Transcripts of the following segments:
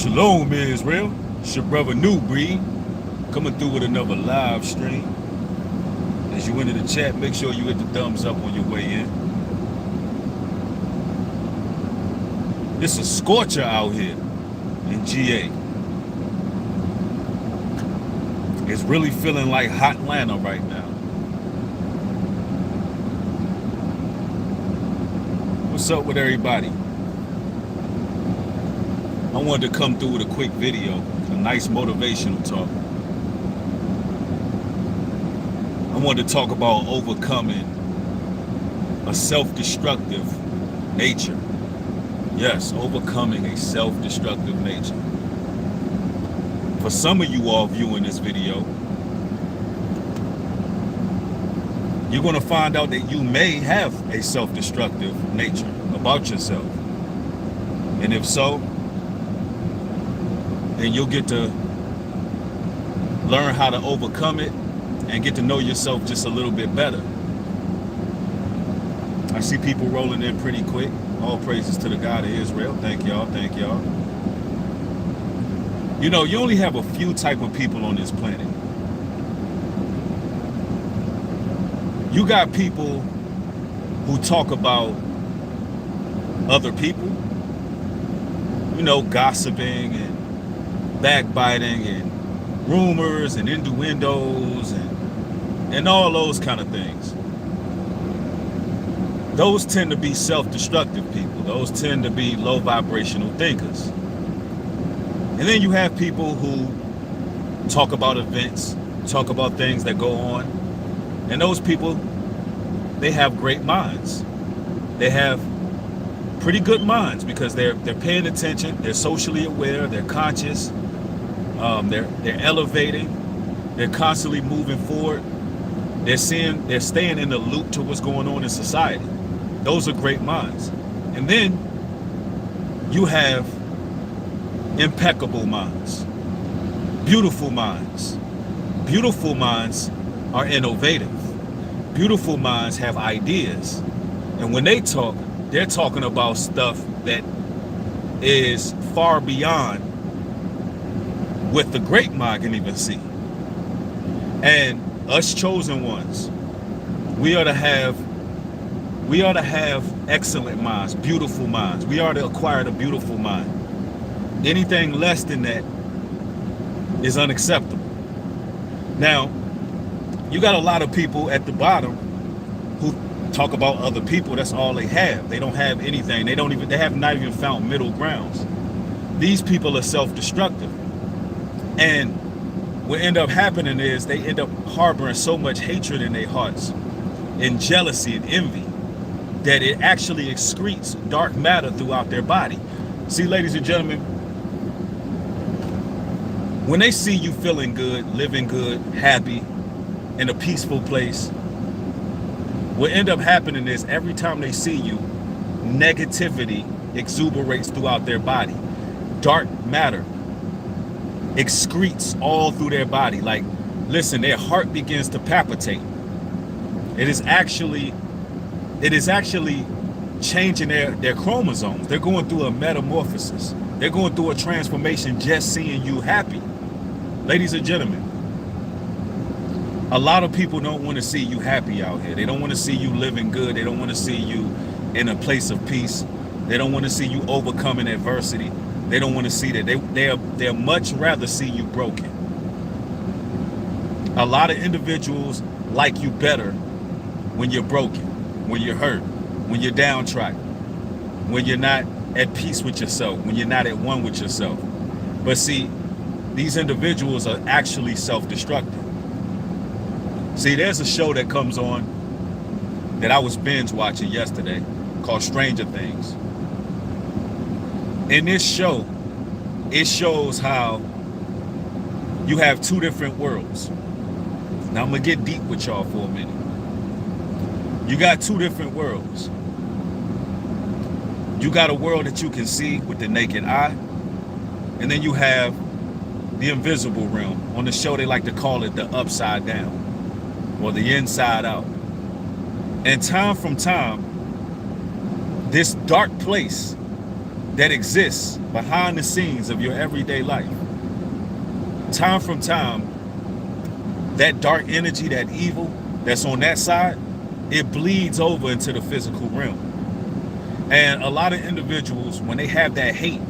Shalom, Israel. It's your brother New Breed coming through with another live stream. As you enter the chat, make sure you hit the thumbs up on your way in. It's a scorcher out here in GA. It's really feeling like hot Atlanta right now. What's up with everybody? I wanted to come through with a quick video, a nice motivational talk. I wanted to talk about overcoming a self-destructive nature. Yes, overcoming a self-destructive nature. For some of you all viewing this video, you're going to find out that you may have a self-destructive nature about yourself. And if so, then you'll get to learn how to overcome it and get to know yourself just a little bit better. I see people rolling in pretty quick. All praises to the God of Israel. Thank y'all. Thank y'all. You know, you only have a few type of people on this planet. You got people who talk about other people, you know, gossiping and backbiting and rumors and innuendos and all those kind of things. Those tend to be self-destructive people. Those tend to be low vibrational thinkers. And then you have people who talk about events, talk about things that go on. And those people, they have great minds. They have pretty good minds because they're paying attention, they're socially aware, they're conscious, they're elevating, they're constantly moving forward, they're staying in the loop to what's going on in society. Those are great minds. And then you have impeccable minds, beautiful minds. Beautiful minds are innovative. Beautiful minds have ideas. And when they talk, they're talking about stuff that is far beyond what the great mind can even see. And us chosen ones, we are to have excellent minds, beautiful minds. We are to acquire a beautiful mind. Anything less than that is unacceptable. Now, you got a lot of people at the bottom who talk about other people. That's all they have. They don't have anything. They have not even found middle grounds. These people are self-destructive. And what end up happening is they end up harboring so much hatred in their hearts and jealousy and envy that it actually excretes dark matter throughout their body. See, ladies and gentlemen, when they see you feeling good, living good, happy, in a peaceful place, what end up happening is every time they see you, negativity exuberates throughout their body. Dark matter excretes all through their body. Like, listen, their heart begins to palpitate. It is actually changing their chromosomes. They're going through a metamorphosis. They're going through a transformation just seeing you happy. Ladies and gentlemen, a lot of people don't want to see you happy out here. They don't want to see you living good. They don't want to see you in a place of peace. They don't want to see you overcoming adversity. They don't want to see that. They'll much rather see you broken. A lot of individuals like you better when you're broken, when you're hurt, when you're downtrodden, when you're not at peace with yourself, when you're not at one with yourself. But see, these individuals are actually self-destructive. See, there's a show that comes on that I was binge watching yesterday called Stranger Things. In this show, it shows how you have two different worlds. Now I'm gonna get deep with y'all for a minute. You got two different worlds. You got a world that you can see with the naked eye, and then you have the invisible realm. On the show, they like to call it the upside down or the inside out. And time from time, this dark place that exists behind the scenes of your everyday life. Time from time, that dark energy, that evil that's on that side, it bleeds over into the physical realm. And a lot of individuals, when they have that hate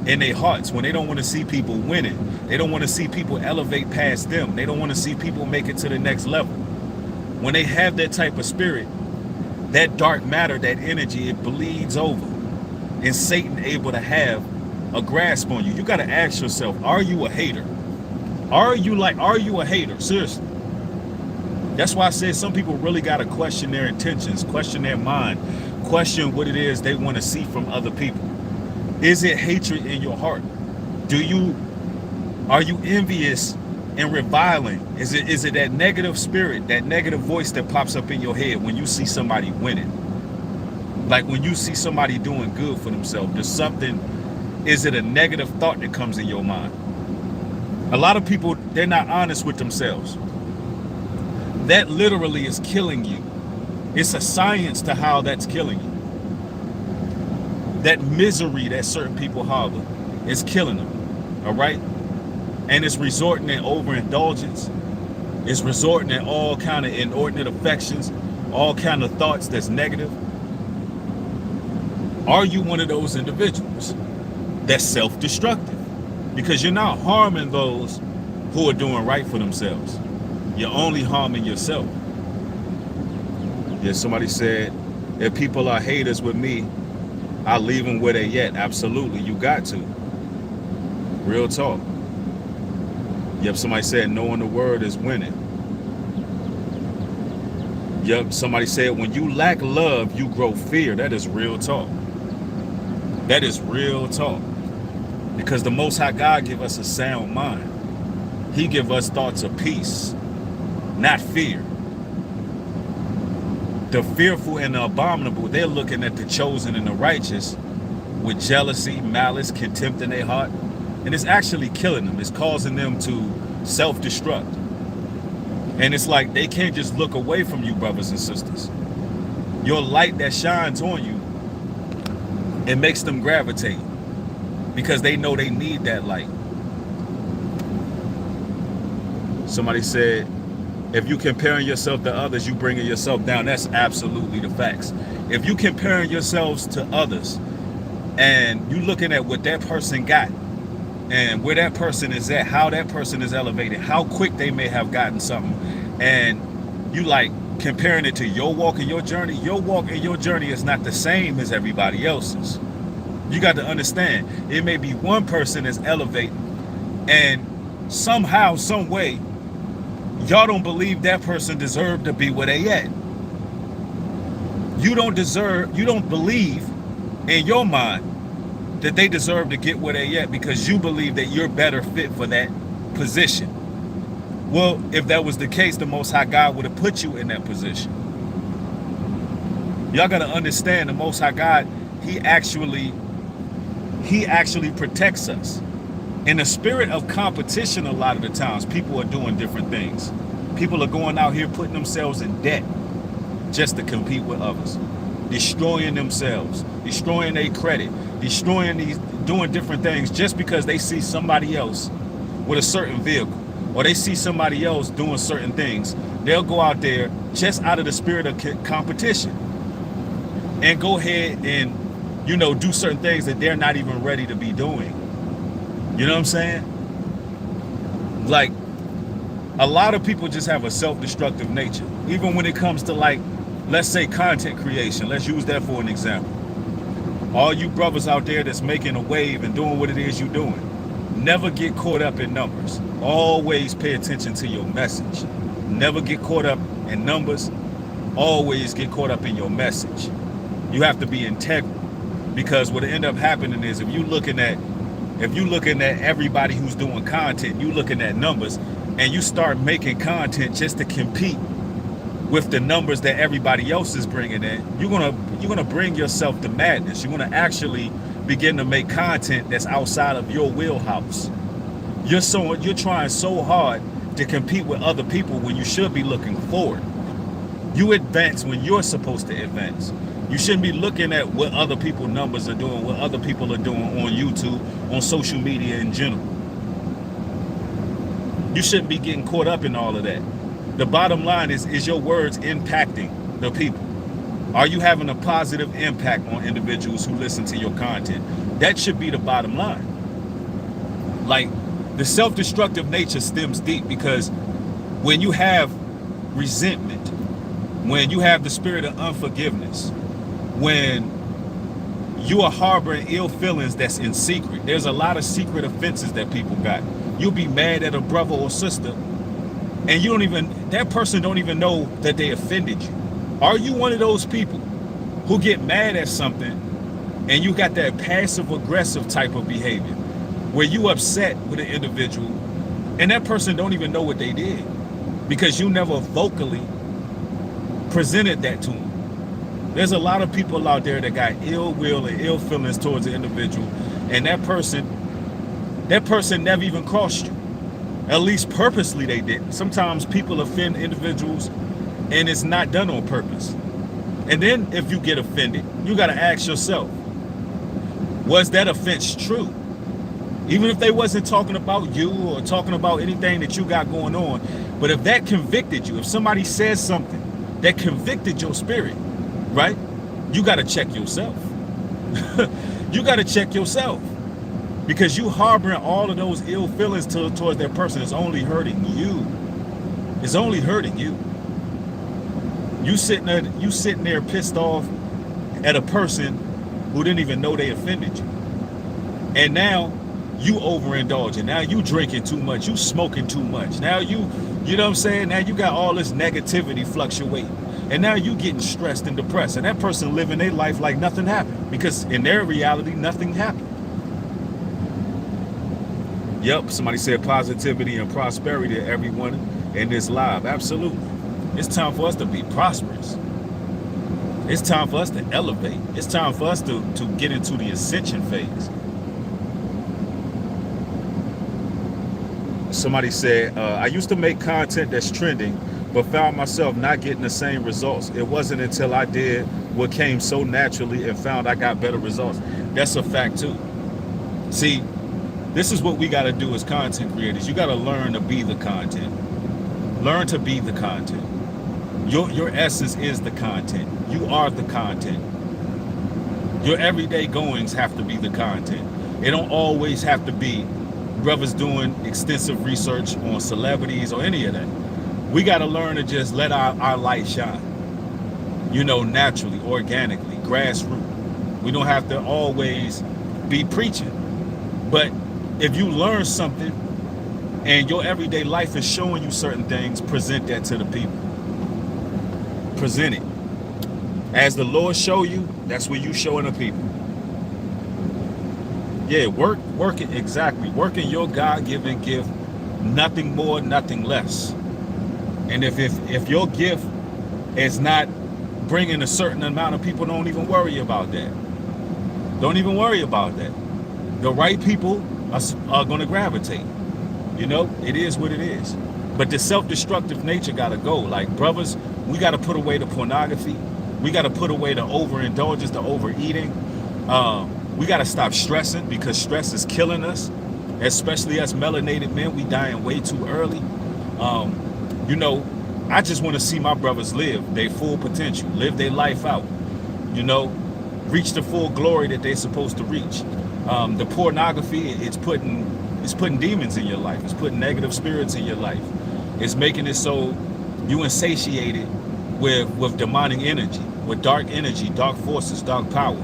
in their hearts, when they don't want to see people winning, they don't want to see people elevate past them, they don't want to see people make it to the next level. When they have that type of spirit, that dark matter, that energy, it bleeds over. And Satan able to have a grasp on you. You got to ask yourself, are you a hater? Are you a hater? Seriously. That's why I said some people really got to question their intentions, question their mind, question what it is they want to see from other people. Is it hatred in your heart? Are you envious and reviling? Is it that negative spirit, that negative voice that pops up in your head when you see somebody winning? Like when you see somebody doing good for themselves, is it a negative thought that comes in your mind? A lot of people, they're not honest with themselves. That literally is killing you. It's a science to how that's killing you. That misery that certain people harbor is killing them, all right? And it's resorting in overindulgence. It's resorting in all kind of inordinate affections, all kind of thoughts that's negative. Are you one of those individuals that's self-destructive? Because you're not harming those who are doing right for themselves. You're only harming yourself. Yeah, somebody said, if people are haters with me, I'll leave them where they at. Absolutely, you got to. Real talk. Yep, somebody said, knowing the word is winning. Yep, somebody said, when you lack love, you grow fear. That is real talk. That is real talk. Because the Most High God give us a sound mind. He give us thoughts of peace, not fear. The fearful and the abominable, they're looking at the chosen and the righteous with jealousy, malice, contempt in their heart. And it's actually killing them. It's causing them to self-destruct. And it's like they can't just look away from you, brothers and sisters. Your light that shines on you, it makes them gravitate because they know they need that light. Somebody said, if you comparing yourself to others, you bringing yourself down. That's absolutely the facts. If you comparing yourselves to others and you looking at what that person got and where that person is at, how that person is elevated, how quick they may have gotten something, and you like comparing it to your walk and your journey is not the same as everybody else's. You got to understand, it may be one person that's elevating, and somehow, some way, y'all don't believe that person deserved to be where they at. You don't believe in your mind that they deserve to get where they at because you believe that you're better fit for that position. Well, if that was the case, the Most High God would have put you in that position. Y'all got to understand, the Most High God, he actually protects us. In the spirit of competition, a lot of the times, people are doing different things. People are going out here putting themselves in debt just to compete with others, destroying themselves, destroying their credit, doing different things just because they see somebody else with a certain vehicle, or they see somebody else doing certain things. They'll go out there just out of the spirit of competition and go ahead and, do certain things that they're not even ready to be doing. You know what I'm saying? Like, a lot of people just have a self-destructive nature. Even when it comes to, like, let's say content creation. Let's use that for an example. All you brothers out there that's making a wave and doing what it is you're doing, never get caught up in numbers. Always pay attention to your message. Never get caught up in numbers. Always get caught up in your message. You have to be integral, because what end up happening is if you looking at everybody who's doing content, you looking at numbers, and you start making content just to compete with the numbers that everybody else is bringing in, you're gonna bring yourself to madness. You're gonna actually begin to make content that's outside of your wheelhouse. You're trying so hard to compete with other people when you should be looking forward. You advance when you're supposed to advance. You shouldn't be looking at what other people's numbers are doing, what other people are doing on YouTube, on social media in general. You shouldn't be getting caught up in all of that. The bottom line is your words impacting the people? Are you having a positive impact on individuals who listen to your content? That should be the bottom line. Like, the self-destructive nature stems deep because when you have resentment, when you have the spirit of unforgiveness, when you are harboring ill feelings that's in secret, there's a lot of secret offenses that people got. You'll be mad at a brother or sister, and you don't even, that person don't even know that they offended you. Are you one of those people who get mad at something and you got that passive aggressive type of behavior where you upset with an individual and that person don't even know what they did because you never vocally presented that to them? There's a lot of people out there that got ill will and ill feelings towards an individual, and that person never even crossed you. At least purposely they didn't. Sometimes people offend individuals and it's not done on purpose. And then if you get offended, you got to ask yourself, was that offense true? Even if they wasn't talking about you or talking about anything that you got going on, but if that convicted you, if somebody says something that convicted your spirit, right? You got to check yourself. You got to check yourself, because you harboring all of those ill feelings towards that person is only hurting you. It's only hurting you. You sitting there pissed off at a person who didn't even know they offended you. And now you overindulging. Now you drinking too much. You smoking too much. Now you know what I'm saying? Now you got all this negativity fluctuating. And now you getting stressed and depressed. And that person living their life like nothing happened, because in their reality, nothing happened. Yep, somebody said positivity and prosperity to everyone in this live. Absolutely. It's time for us to be prosperous. It's time for us to elevate. It's time for us to get into the ascension phase. Somebody said, I used to make content that's trending, but found myself not getting the same results. It wasn't until I did what came so naturally and found I got better results. That's a fact too. See, this is what we got to do as content creators. You got to learn to be the content. Learn to be the content. Your essence is the content. You are the content. Your everyday goings have to be the content. It don't always have to be brothers doing extensive research on celebrities or any of that. We got to learn to just let our light shine. You know, naturally, organically, grassroots. We don't have to always be preaching. But if you learn something and your everyday life is showing you certain things, present that to the people. Present it. As the Lord show you, that's what you showing the people. Yeah, work it exactly. Work in your God-given gift, nothing more, nothing less. And if your gift is not bringing a certain amount of people, don't even worry about that. Don't even worry about that. The right people are going to gravitate. You know, it is what it is. But the self-destructive nature got to go. Like, brothers, we got to put away the pornography. We got to put away the overindulgence, the overeating. We got to stop stressing, because stress is killing us, especially us melanated men. We dying way too early. You know, I just want to see my brothers live their full potential, live their life out, you know, reach the full glory that they're supposed to reach. The pornography, it's putting demons in your life. It's putting negative spirits in your life. It's making it so you insatiated with demonic energy, with dark energy, dark forces, dark power.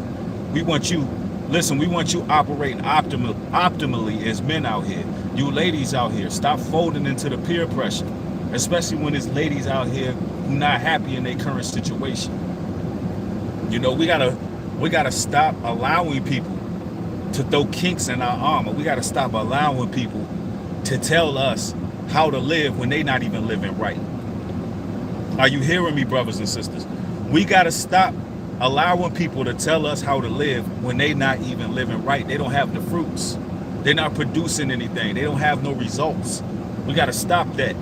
We want you, listen, we want you operating optimally as men out here. You ladies out here, stop folding into the peer pressure, especially when there's ladies out here who not happy in their current situation. You know, we gotta stop allowing people to throw kinks in our armor. We gotta stop allowing people to tell us how to live when they not even living right. Are you hearing me, brothers and sisters? We gotta stop allowing people to tell us how to live when they not even living right. They don't have the fruits. They're not producing anything. They don't have no results. We gotta stop that.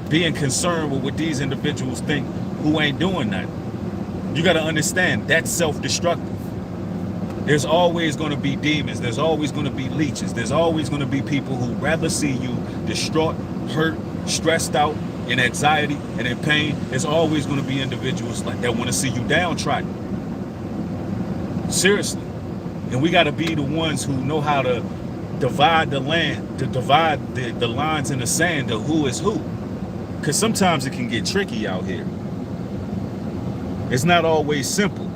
Being concerned with what these individuals think who ain't doing nothing. You got to understand that's self-destructive. There's always going to be demons. There's always going to be leeches. There's always going to be people who rather see you distraught, hurt, stressed out, in anxiety and in pain. There's always going to be individuals like that want to see you downtrodden. Seriously. And we got to be the ones who know how to divide the land, to divide the lines in the sand of who is who. Because sometimes it can get tricky out here. It's not always simple.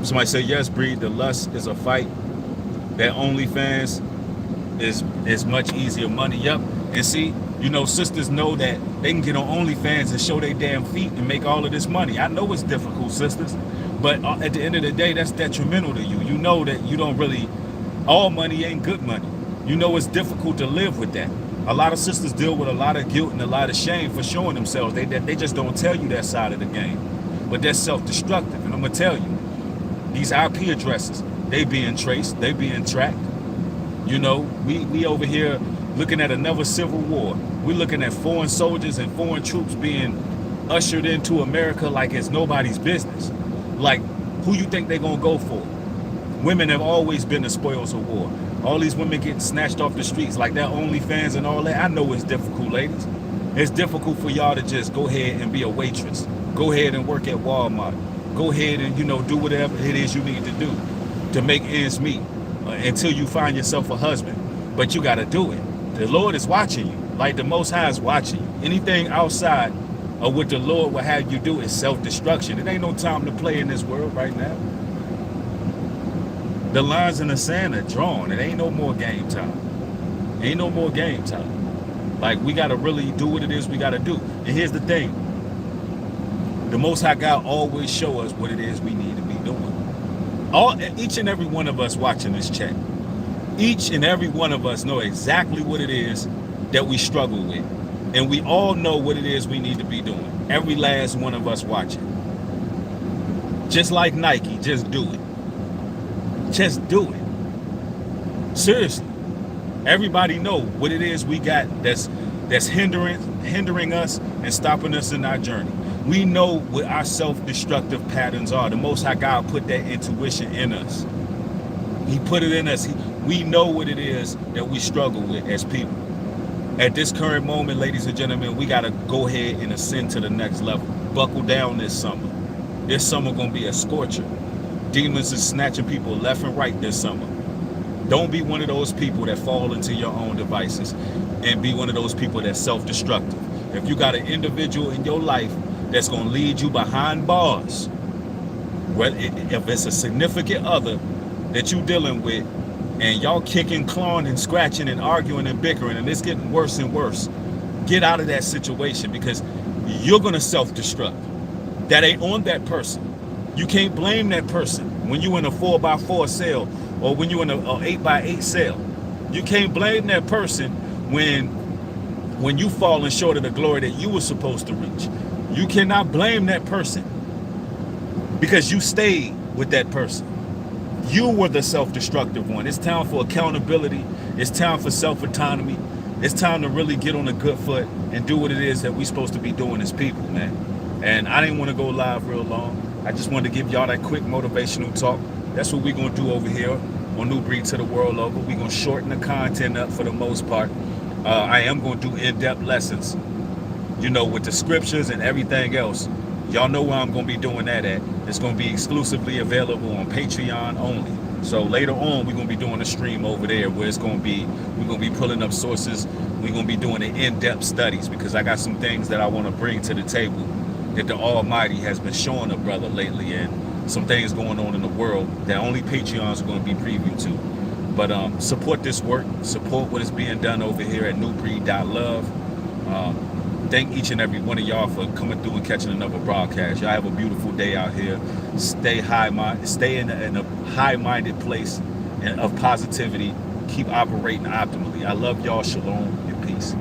Somebody say, yes, Breed, the lust is a fight. That OnlyFans is much easier money. Yep. And see, you know, sisters know that they can get on OnlyFans and show their damn feet and make all of this money. I know it's difficult, sisters, but at the end of the day, that's detrimental to you. You know that you don't really, all money ain't good money. You know it's difficult to live with that. A lot of sisters deal with a lot of guilt and a lot of shame for showing themselves. They just don't tell you that side of the game. But that's self-destructive. And I'm going to tell you, these IP addresses, they being traced, they being tracked. You know, we over here looking at another civil war. We're looking at foreign soldiers and foreign troops being ushered into America like it's nobody's business. Like, who you think they're going to go for? Women have always been the spoils of war. All these women getting snatched off the streets like that OnlyFans and all that. I know it's difficult, ladies. It's difficult for y'all to just go ahead and be a waitress. Go ahead and work at Walmart. Go ahead and, you know, do whatever it is you need to do to make ends meet until you find yourself a husband. But you got to do it. The Lord is watching you. Like the Most High is watching you. Anything outside of what the Lord will have you do is self-destruction. It ain't no time to play in this world right now. The lines in the sand are drawn. It ain't no more game time. Ain't no more game time. Like, we got to really do what it is we got to do. And here's the thing. The Most High God always show us what it is we need to be doing. Each and every one of us watching this chat, each and every one of us know exactly what it is that we struggle with. And we all know what it is we need to be doing. Every last one of us watching. Just like Nike, just do it. Just do it. Seriously. Everybody know what it is we got that's hindering us and stopping us in our journey. We know what our self-destructive patterns are. The Most High God put that intuition in us. He put it in us. We know what it is that we struggle with as people. At this current moment, ladies and gentlemen, we got to go ahead and ascend to the next level. Buckle down this summer. This summer going to be a scorcher. Demons is snatching people left and right this summer. Don't be one of those people that fall into your own devices and be one of those people that's self-destructive. If you got an individual in your life that's going to lead you behind bars, if it's a significant other that you're dealing with and y'all kicking, clawing, and scratching and arguing and bickering and it's getting worse and worse, get out of that situation because you're going to self-destruct. That ain't on that person. You can't blame that person when you're in a 4x4 sale or when you're in an 8x8 sale. You can't blame that person when you falling short of the glory that you were supposed to reach. You cannot blame that person because you stayed with that person. You were the self-destructive one. It's time for accountability. It's time for self-autonomy. It's time to really get on a good foot and do what it is that we're supposed to be doing as people, man. And I didn't want to go live real long. I just wanted to give y'all that quick motivational talk. That's what we're going to do over here on New Breed to the World Local. We're going to shorten the content up for the most part. I am going to do in-depth lessons, you know, with the scriptures and everything else. Y'all know where I'm going to be doing that at. It's going to be exclusively available on Patreon only. So later on, we're going to be doing a stream over there where it's going to be, we're going to be pulling up sources. We're going to be doing the in-depth studies because I got some things that I want to bring to the table that the Almighty has been showing a brother lately, and some things going on in the world that only Patreons are going to be preview to. But support this work, support what is being done over here at newbreed.love. Thank each and every one of y'all for coming through and catching another broadcast. Y'all have a beautiful day out here. Stay in a high-minded place of positivity. Keep operating optimally. I love y'all. Shalom and peace.